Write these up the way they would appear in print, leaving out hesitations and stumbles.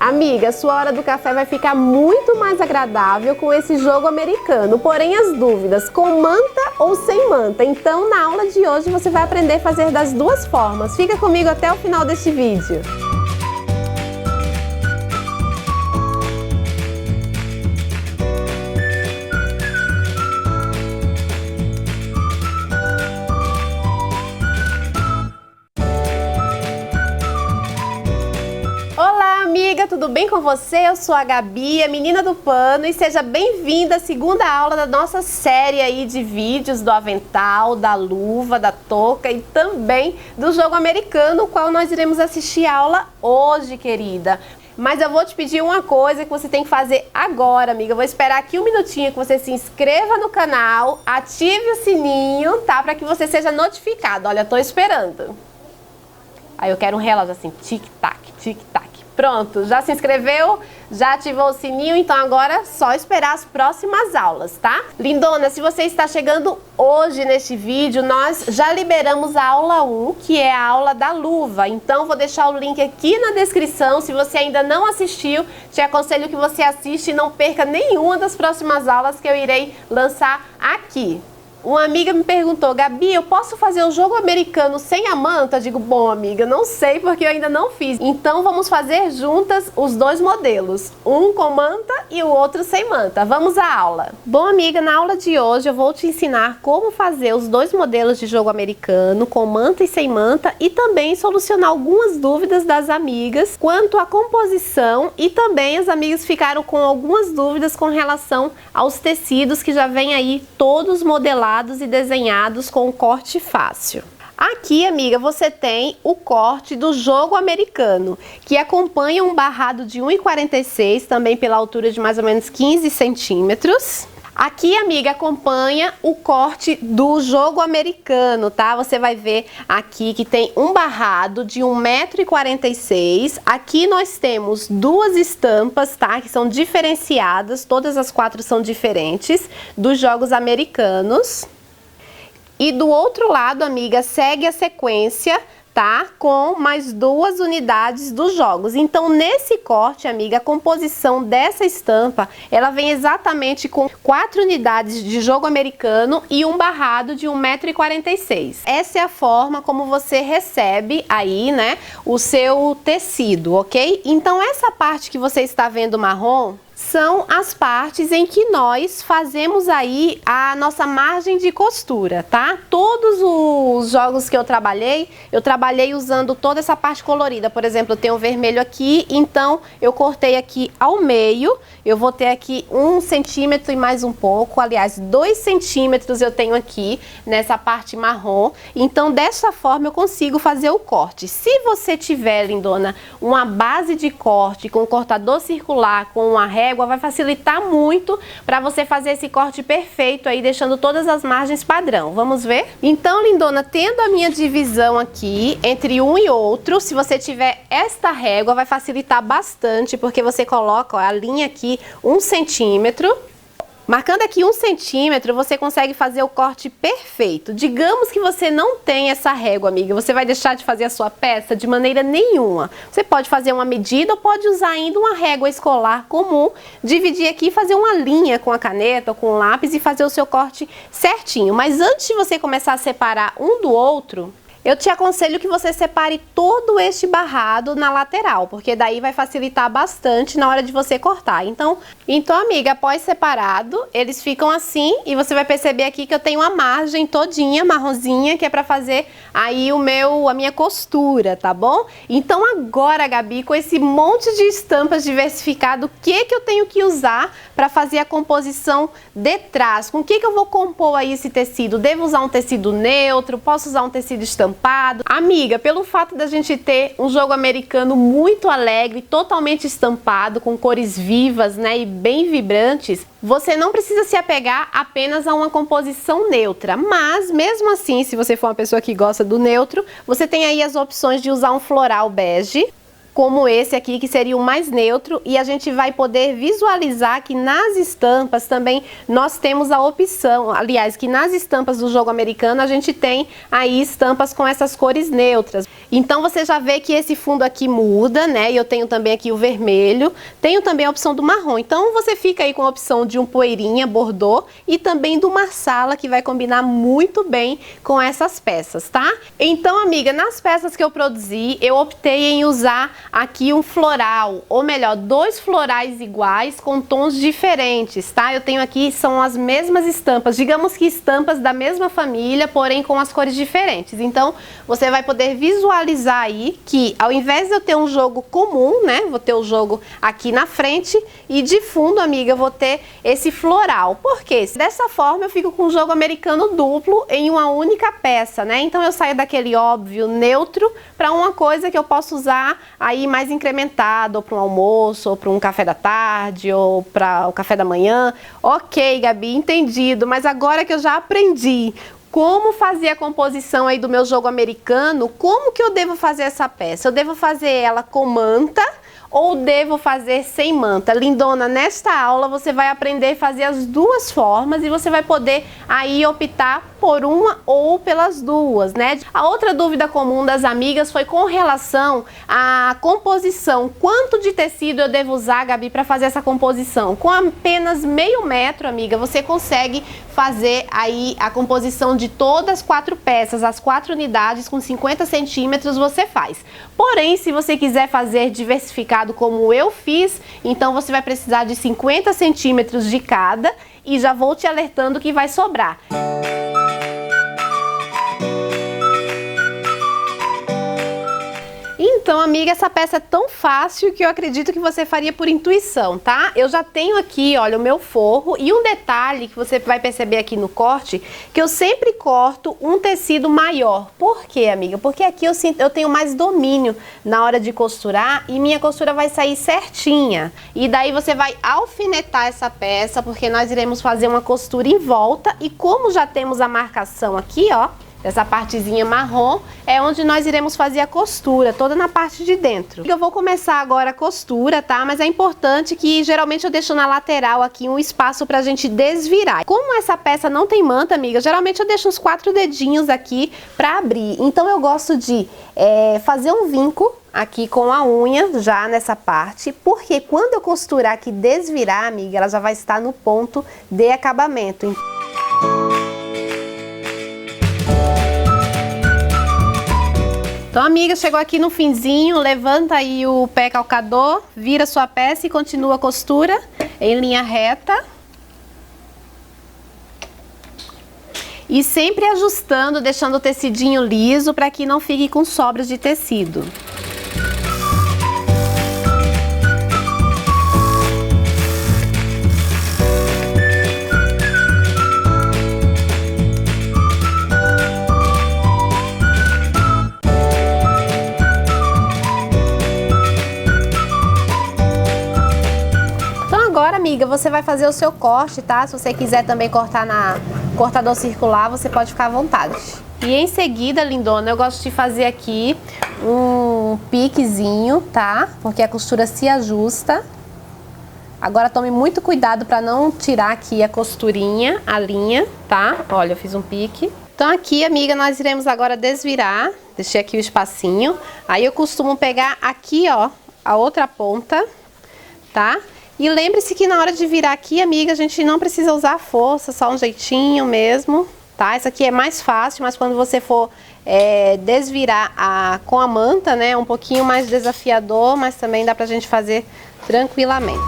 Amiga, sua hora do café vai ficar muito mais agradável com esse jogo americano. Porém, as dúvidas, com manta ou sem manta? Então, na aula de hoje você vai aprender a fazer das duas formas. Fica comigo até o final deste vídeo. Amiga, tudo bem com você? Eu sou a Gabi, a menina do pano, e seja bem-vinda à segunda aula da nossa série aí de vídeos do avental, da luva, da touca e também do jogo americano, o qual nós iremos assistir a aula hoje, querida. Mas eu vou te pedir uma coisa que você tem que fazer agora, amiga. Eu vou esperar aqui um minutinho que você se inscreva no canal, ative o sininho, tá? Para que você seja notificado. Olha, eu tô esperando. Aí eu quero um relógio assim, tic-tac, tic-tac. Pronto, já se inscreveu? Já ativou o sininho? Então agora é só esperar as próximas aulas, tá? Lindona, se você está chegando hoje neste vídeo, nós já liberamos a aula 1, que é a aula da luva. Então vou deixar o link aqui na descrição. Se você ainda não assistiu, te aconselho que você assista e não perca nenhuma das próximas aulas que eu irei lançar aqui. Uma amiga me perguntou, Gabi, eu posso fazer o jogo americano sem a manta? Eu digo, bom, amiga, não sei porque eu ainda não fiz. Então vamos fazer juntas os dois modelos, um com manta e o outro sem manta. Vamos à aula. Bom, amiga, na aula de hoje eu vou te ensinar como fazer os dois modelos de jogo americano, com manta e sem manta, e também solucionar algumas dúvidas das amigas quanto à composição, e também as amigas ficaram com algumas dúvidas com relação aos tecidos que já vem aí todos modelados e desenhados com corte fácil. Aqui, amiga, você tem o corte do jogo americano, que acompanha um barrado de 1,46, também pela altura de mais ou menos 15 centímetros. Aqui, amiga, acompanha o corte do jogo americano, tá? Você vai ver aqui que tem um barrado de 1,46 m. Aqui nós temos duas estampas, tá? Que são diferenciadas, todas as quatro são diferentes, dos jogos americanos. E do outro lado, amiga, segue a sequência, tá? Com mais duas unidades dos jogos. Então, nesse corte, amiga, a composição dessa estampa, ela vem exatamente com 4 unidades de jogo americano e um barrado de 1,46 m. Essa é a forma como você recebe aí, né, o seu tecido, ok? Então, essa parte que você está vendo marrom são as partes em que nós fazemos aí a nossa margem de costura, tá? Todos os jogos que eu trabalhei usando toda essa parte colorida. Por exemplo, eu tenho o vermelho aqui, então eu cortei aqui ao meio. Eu vou ter aqui 1 centímetro e mais um pouco, aliás, 2 centímetros eu tenho aqui nessa parte marrom. Então, dessa forma eu consigo fazer o corte. Se você tiver, lindona, uma base de corte com um cortador circular, com uma régua, vai facilitar muito para você fazer esse corte perfeito aí, deixando todas as margens padrão. Vamos ver? Então, lindona, tendo a minha divisão aqui entre um e outro, se você tiver esta régua, vai facilitar bastante, porque você coloca, ó, a linha aqui 1 centímetro. Marcando aqui 1 centímetro, você consegue fazer o corte perfeito. Digamos que você não tem essa régua, amiga. Você vai deixar de fazer a sua peça de maneira nenhuma. Você pode fazer uma medida ou pode usar ainda uma régua escolar comum, dividir aqui e fazer uma linha com a caneta ou com o lápis e fazer o seu corte certinho. Mas antes de você começar a separar um do outro, eu te aconselho que você separe todo este barrado na lateral, porque daí vai facilitar bastante na hora de você cortar. Então, amiga, após separado, eles ficam assim, e você vai perceber aqui que eu tenho a margem todinha, marronzinha, que é pra fazer aí a minha costura, tá bom? Então agora, Gabi, com esse monte de estampas diversificadas, o que eu tenho que usar para fazer a composição de trás? Com o que eu vou compor aí esse tecido? Devo usar um tecido neutro? Posso usar um tecido estampado? Amiga, pelo fato da gente ter um jogo americano muito alegre, totalmente estampado, com cores vivas, né, e bem vibrantes, você não precisa se apegar apenas a uma composição neutra. Mas, mesmo assim, se você for uma pessoa que gosta do neutro, você tem aí as opções de usar um floral bege, como esse aqui, que seria o mais neutro, e a gente vai poder visualizar que nas estampas também nós temos a opção, aliás, que nas estampas do jogo americano a gente tem aí estampas com essas cores neutras. Então você já vê que esse fundo aqui muda, né? E eu tenho também aqui o vermelho, tenho também a opção do marrom. Então você fica aí com a opção de um poeirinha, bordô e também do marsala, que vai combinar muito bem com essas peças, tá? Então, amiga, nas peças que eu produzi, eu optei em usar aqui um floral, ou melhor, 2 florais iguais com tons diferentes, tá? Eu tenho aqui, são as mesmas estampas, digamos que estampas da mesma família, porém com as cores diferentes. Então, você vai poder visualizar aí que ao invés de eu ter um jogo comum, né, vou ter o jogo aqui na frente e de fundo, amiga, eu vou ter esse floral. Por quê? Dessa forma eu fico com um jogo americano duplo em uma única peça, né? Então eu saio daquele óbvio neutro para uma coisa que eu posso usar aí mais incrementado, ou para um almoço, ou para um café da tarde, ou para o café da manhã. Ok, Gabi, entendido, mas agora que eu já aprendi como fazer a composição aí do meu jogo americano, como que eu devo fazer essa peça? Eu devo fazer ela com manta ou devo fazer sem manta? Lindona, nesta aula você vai aprender a fazer as duas formas e você vai poder aí optar por uma ou pelas duas, né? A outra dúvida comum das amigas foi com relação à composição. Quanto de tecido eu devo usar, Gabi, para fazer essa composição? Com apenas meio metro, amiga, você consegue fazer aí a composição de todas as 4 peças, as 4 unidades com 50 centímetros você faz. Porém, se você quiser fazer diversificado como eu fiz, então você vai precisar de 50 centímetros de cada e já vou te alertando que vai sobrar. Então, amiga, essa peça é tão fácil que eu acredito que você faria por intuição, tá? Eu já tenho aqui, olha, o meu forro e um detalhe que você vai perceber aqui no corte, que eu sempre corto um tecido maior. Por quê, amiga? Porque aqui eu tenho mais domínio na hora de costurar e minha costura vai sair certinha. E daí você vai alfinetar essa peça, porque nós iremos fazer uma costura em volta e como já temos a marcação aqui, ó, essa partezinha marrom é onde nós iremos fazer a costura, toda na parte de dentro. Eu vou começar agora a costura, tá? Mas é importante que geralmente eu deixo na lateral aqui um espaço pra gente desvirar. Como essa peça não tem manta, amiga, geralmente eu deixo uns 4 dedinhos aqui pra abrir. Então eu gosto de fazer um vinco aqui com a unha já nessa parte, porque quando eu costurar aqui desvirar, amiga, ela já vai estar no ponto de acabamento. Então, amiga, chegou aqui no finzinho, levanta aí o pé calcador, vira sua peça e continua a costura em linha reta. E sempre ajustando, deixando o tecidinho liso para que não fique com sobras de tecido. Amiga, você vai fazer o seu corte, tá? Se você quiser também cortar na cortador circular, você pode ficar à vontade. E em seguida, lindona, eu gosto de fazer aqui um piquezinho, tá? Porque a costura se ajusta. Agora tome muito cuidado para não tirar aqui a costurinha, a linha, tá? Olha, eu fiz um pique. Então aqui, amiga, nós iremos agora desvirar. Deixei aqui o espacinho. Aí eu costumo pegar aqui, ó, a outra ponta, tá? E lembre-se que na hora de virar aqui, amiga, a gente não precisa usar força, só um jeitinho mesmo, tá? Isso aqui é mais fácil, mas quando você for desvirar com a manta, né, é um pouquinho mais desafiador, mas também dá pra gente fazer tranquilamente.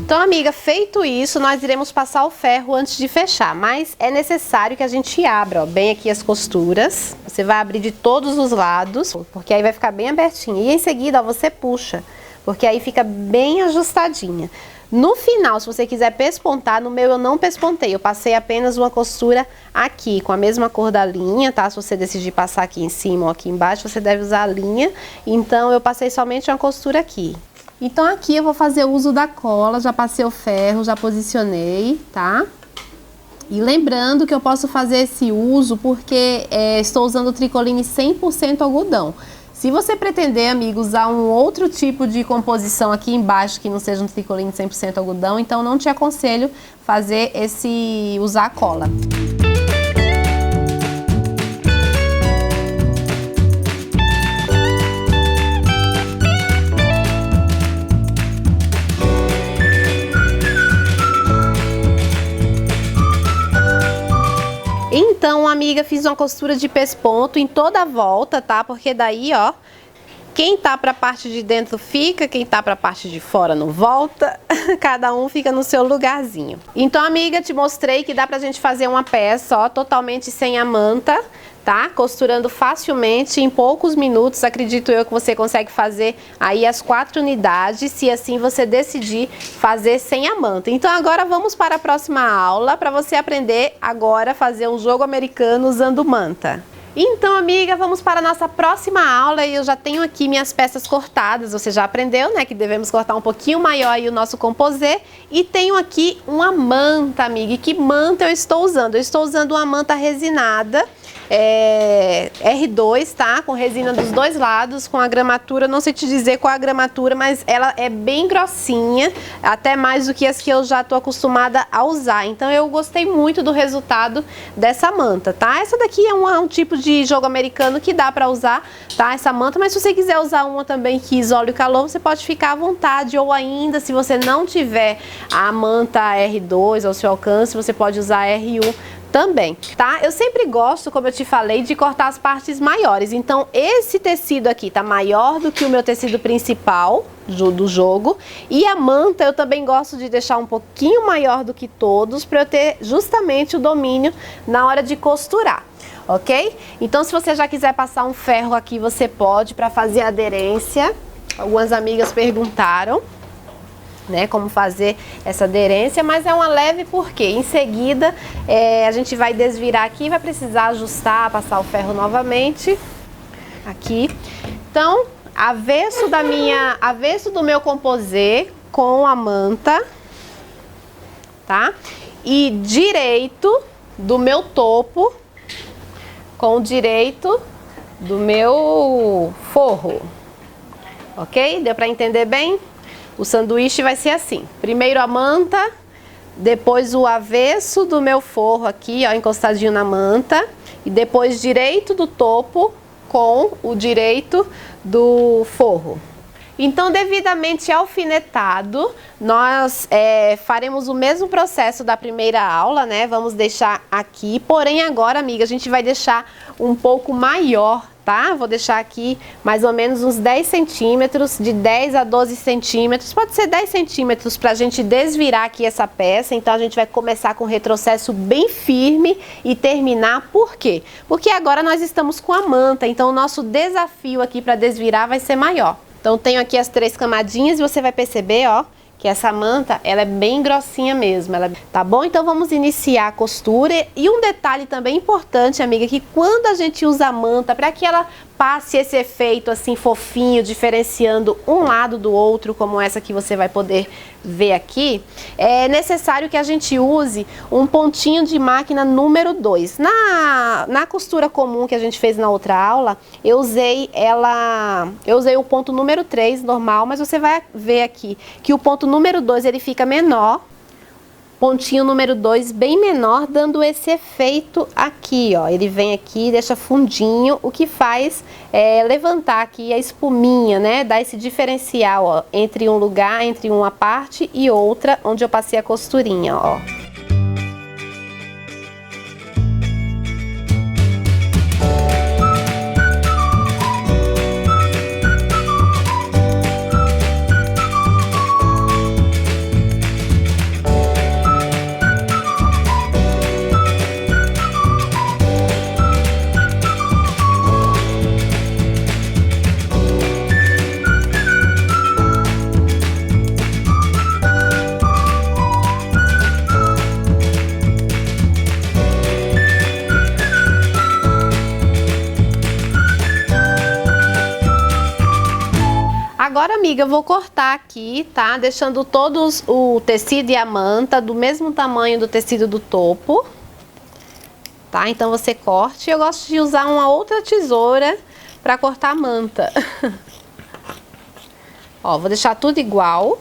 Então, amiga, feito isso, nós iremos passar o ferro antes de fechar, mas é necessário que a gente abra, ó, bem aqui as costuras. Você vai abrir de todos os lados, porque aí vai ficar bem abertinho. E em seguida, ó, você puxa, porque aí fica bem ajustadinha. No final, se você quiser pespontar, no meu eu não pespontei, eu passei apenas uma costura aqui, com a mesma cor da linha, tá? Se você decidir passar aqui em cima ou aqui embaixo, você deve usar a linha. Então, eu passei somente uma costura aqui. Então aqui eu vou fazer uso da cola, já passei o ferro, já posicionei, tá? E lembrando que eu posso fazer esse uso porque estou usando o tricoline 100% algodão. Se você pretender, amigo, usar um outro tipo de composição aqui embaixo que não seja um tricoline 100% algodão, então não te aconselho usar a cola. Então, amiga, fiz uma costura de pesponto em toda a volta, tá? Porque daí, ó, quem tá pra parte de dentro fica, quem tá pra parte de fora não volta, cada um fica no seu lugarzinho. Então, amiga, te mostrei que dá pra gente fazer uma peça, ó, totalmente sem a manta, tá? Costurando facilmente, em poucos minutos, acredito eu que você consegue fazer aí as 4 unidades, se assim você decidir fazer sem a manta. Então agora vamos para a próxima aula, para você aprender agora a fazer um jogo americano usando manta. Então, amiga, vamos para a nossa próxima aula e eu já tenho aqui minhas peças cortadas, você já aprendeu, né, que devemos cortar um pouquinho maior aí o nosso composê. E tenho aqui uma manta, amiga, e que manta eu estou usando? Eu estou usando uma manta resinada, R2, tá? Com resina dos dois lados, com a gramatura, não sei te dizer qual é a gramatura, mas ela é bem grossinha, até mais do que as que eu já tô acostumada a usar. Então eu gostei muito do resultado dessa manta, tá? Essa daqui é um tipo de jogo americano que dá pra usar, tá? Essa manta, mas se você quiser usar uma também que isole o calor, você pode ficar à vontade, ou ainda, se você não tiver a manta R2 ao seu alcance, você pode usar a R1 também, tá? Eu sempre gosto, como eu te falei, de cortar as partes maiores. Então, esse tecido aqui tá maior do que o meu tecido principal do jogo. E a manta eu também gosto de deixar um pouquinho maior do que todos, para eu ter justamente o domínio na hora de costurar, ok? Então, se você já quiser passar um ferro aqui, você pode, para fazer a aderência. Algumas amigas perguntaram, né, como fazer essa aderência, mas é uma leve porque em seguida a gente vai desvirar aqui, vai precisar ajustar, passar o ferro novamente aqui. Então, avesso do meu composê com a manta, tá? E direito do meu topo com o direito do meu forro, ok? Deu para entender bem? O sanduíche vai ser assim, primeiro a manta, depois o avesso do meu forro aqui, ó, encostadinho na manta, e depois direito do topo com o direito do forro. Então, devidamente alfinetado, nós faremos o mesmo processo da primeira aula, né? Vamos deixar aqui, porém agora, amiga, a gente vai deixar um pouco maior, tá? Vou deixar aqui mais ou menos uns 10 centímetros, de 10 a 12 centímetros, pode ser 10 centímetros pra gente desvirar aqui essa peça. Então a gente vai começar com o retrocesso bem firme e terminar, por quê? Porque agora nós estamos com a manta, então o nosso desafio aqui para desvirar vai ser maior. Então tenho aqui as 3 camadinhas e você vai perceber, ó, que essa manta, ela é bem grossinha mesmo, tá bom? Então vamos iniciar a costura. E um detalhe também importante, amiga, que quando a gente usa a manta, para que ela passe esse efeito assim fofinho, diferenciando um lado do outro, como essa que você vai poder ver aqui, é necessário que a gente use um pontinho de máquina número 2. Na costura comum que a gente fez na outra aula, eu usei o ponto número 3 normal, mas você vai ver aqui que o ponto número 2 ele fica menor, pontinho número 2 bem menor, dando esse efeito aqui, ó. Ele vem aqui, deixa fundinho, o que faz levantar aqui a espuminha, né? Dar esse diferencial, ó, entre um lugar, entre uma parte e outra, onde eu passei a costurinha, ó. Agora, amiga, eu vou cortar aqui, tá? Deixando todos o tecido e a manta do mesmo tamanho do tecido do topo, tá? Então você corte. Eu gosto de usar uma outra tesoura para cortar a manta. Ó, vou deixar tudo igual.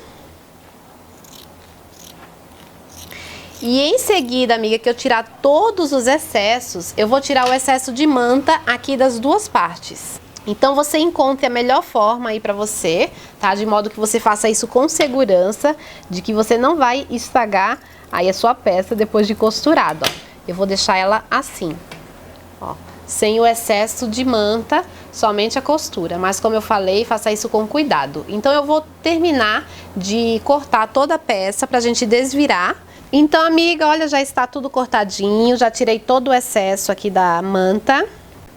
E em seguida, amiga, que eu tirar todos os excessos, eu vou tirar o excesso de manta aqui das duas partes. Então você encontre a melhor forma aí pra você, tá? De modo que você faça isso com segurança, de que você não vai estragar aí a sua peça depois de costurado, ó. Eu vou deixar ela assim, ó, sem o excesso de manta, somente a costura. Mas como eu falei, faça isso com cuidado. Então eu vou terminar de cortar toda a peça pra gente desvirar. Então, amiga, olha, já está tudo cortadinho, já tirei todo o excesso aqui da manta.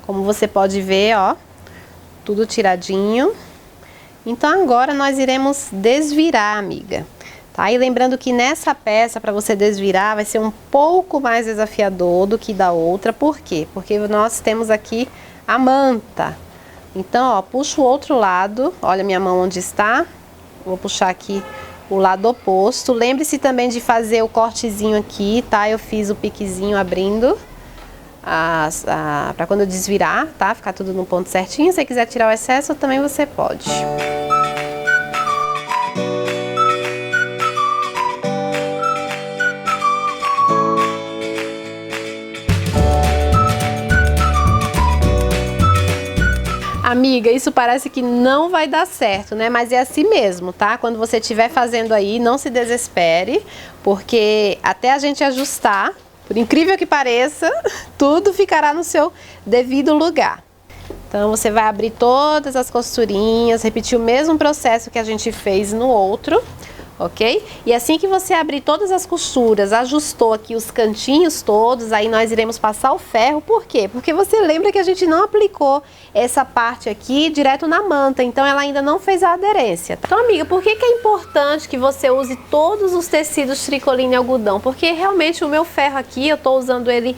Como você pode ver, ó, tudo tiradinho. Então agora nós iremos desvirar, amiga. Tá? E lembrando que nessa peça, para você desvirar, vai ser um pouco mais desafiador do que da outra. Por quê? Porque nós temos aqui a manta. Então, ó, puxa o outro lado. Olha minha mão onde está. Vou puxar aqui o lado oposto. Lembre-se também de fazer o cortezinho aqui, tá? Eu fiz o piquezinho abrindo para quando eu desvirar, tá? Ficar tudo no ponto certinho. Se você quiser tirar o excesso, também você pode. Amiga, isso parece que não vai dar certo, né? Mas é assim mesmo, tá? Quando você estiver fazendo aí, não se desespere, porque até a gente ajustar, por incrível que pareça, tudo ficará no seu devido lugar. Então você vai abrir todas as costurinhas, repetir o mesmo processo que a gente fez no outro, ok? E assim que você abrir todas as costuras, ajustou aqui os cantinhos todos, aí nós iremos passar o ferro. Por quê? Porque você lembra que a gente não aplicou essa parte aqui direto na manta, então ela ainda não fez a aderência. Então, amiga, por que é importante que você use todos os tecidos tricoline algodão? Porque realmente o meu ferro aqui, eu tô usando ele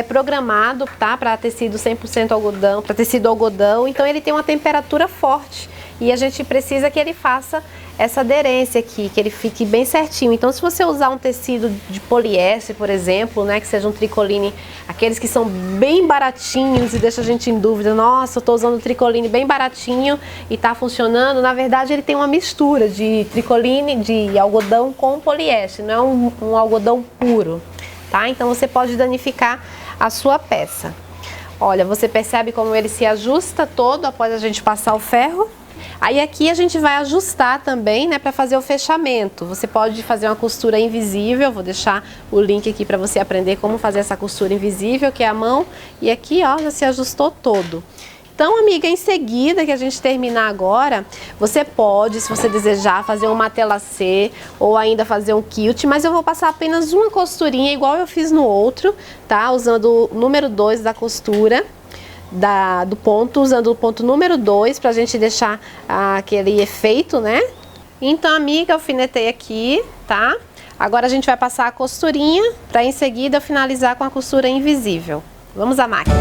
programado, tá? Para tecido 100% algodão, para tecido algodão, então ele tem uma temperatura forte. E a gente precisa que ele faça essa aderência aqui, que ele fique bem certinho. Então, se você usar um tecido de poliéster, por exemplo, né, que seja um tricoline, aqueles que são bem baratinhos e deixa a gente em dúvida, nossa, eu tô usando um tricoline bem baratinho e tá funcionando, na verdade ele tem uma mistura de tricoline, de algodão com poliéster, não é um algodão puro, tá? Então você pode danificar a sua peça. Olha, você percebe como ele se ajusta todo após a gente passar o ferro? Aí aqui a gente vai ajustar também, né, para fazer o fechamento. Você pode fazer uma costura invisível, vou deixar o link aqui para você aprender como fazer essa costura invisível, que é a mão. E aqui, ó, já se ajustou todo. Então, amiga, em seguida que a gente terminar agora, você pode, se você desejar, fazer um matelassé ou ainda fazer um quilt, mas eu vou passar apenas uma costurinha igual eu fiz no outro, tá? Usando o número 2 da costura. Do ponto, usando o ponto número 2 pra gente deixar aquele efeito, né? Então, amiga, eu alfinetei aqui, tá? Agora a gente vai passar a costurinha pra em seguida finalizar com a costura invisível. Vamos à máquina.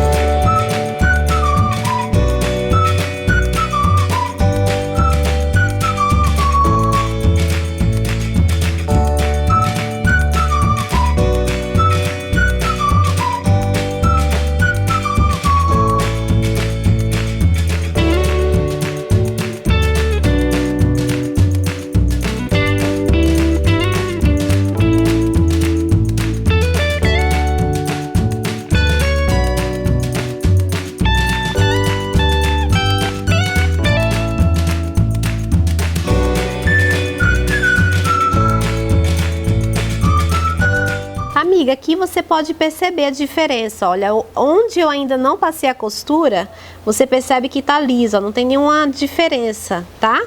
Amiga, aqui você pode perceber a diferença, olha, onde eu ainda não passei a costura, você percebe que tá liso, ó, não tem nenhuma diferença, tá?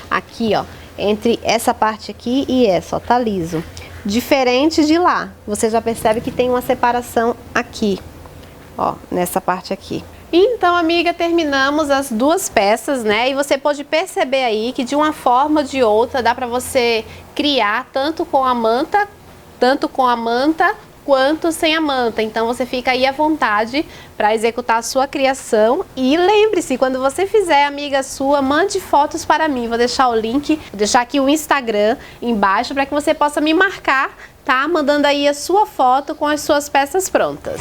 Aqui, ó, entre essa parte aqui e essa, ó, tá liso. Diferente de lá, você já percebe que tem uma separação aqui, ó, nessa parte aqui. Então, amiga, terminamos as duas peças, né? E você pode perceber aí que de uma forma ou de outra dá pra você criar tanto com a manta quanto sem a manta. Então você fica aí à vontade para executar a sua criação. E lembre-se, quando você fizer, amiga sua, mande fotos para mim. Vou deixar o link, vou deixar aqui o Instagram embaixo para que você possa me marcar, tá? Mandando aí a sua foto com as suas peças prontas.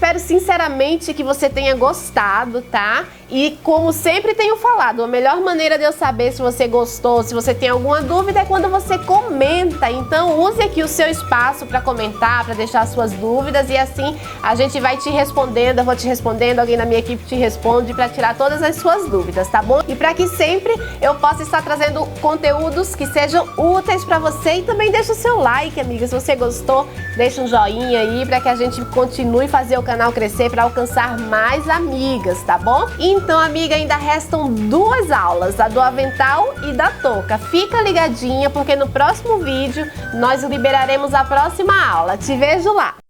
espero sinceramente que você tenha gostado, tá? E como sempre tenho falado, a melhor maneira de eu saber se você gostou, se você tem alguma dúvida é quando você comenta. Então use aqui o seu espaço para comentar, para deixar suas dúvidas e assim a gente vai te respondendo, eu vou te respondendo, alguém da minha equipe te responde para tirar todas as suas dúvidas, tá bom? E para que sempre eu possa estar trazendo conteúdos que sejam úteis para você e também deixa o seu like, amiga, se você gostou, deixa um joinha aí para que a gente continue fazer o canal crescer para alcançar mais amigas, tá bom? Então, amiga, ainda restam 2 aulas, a do avental e da touca. Fica ligadinha porque no próximo vídeo nós liberaremos a próxima aula. Te vejo lá!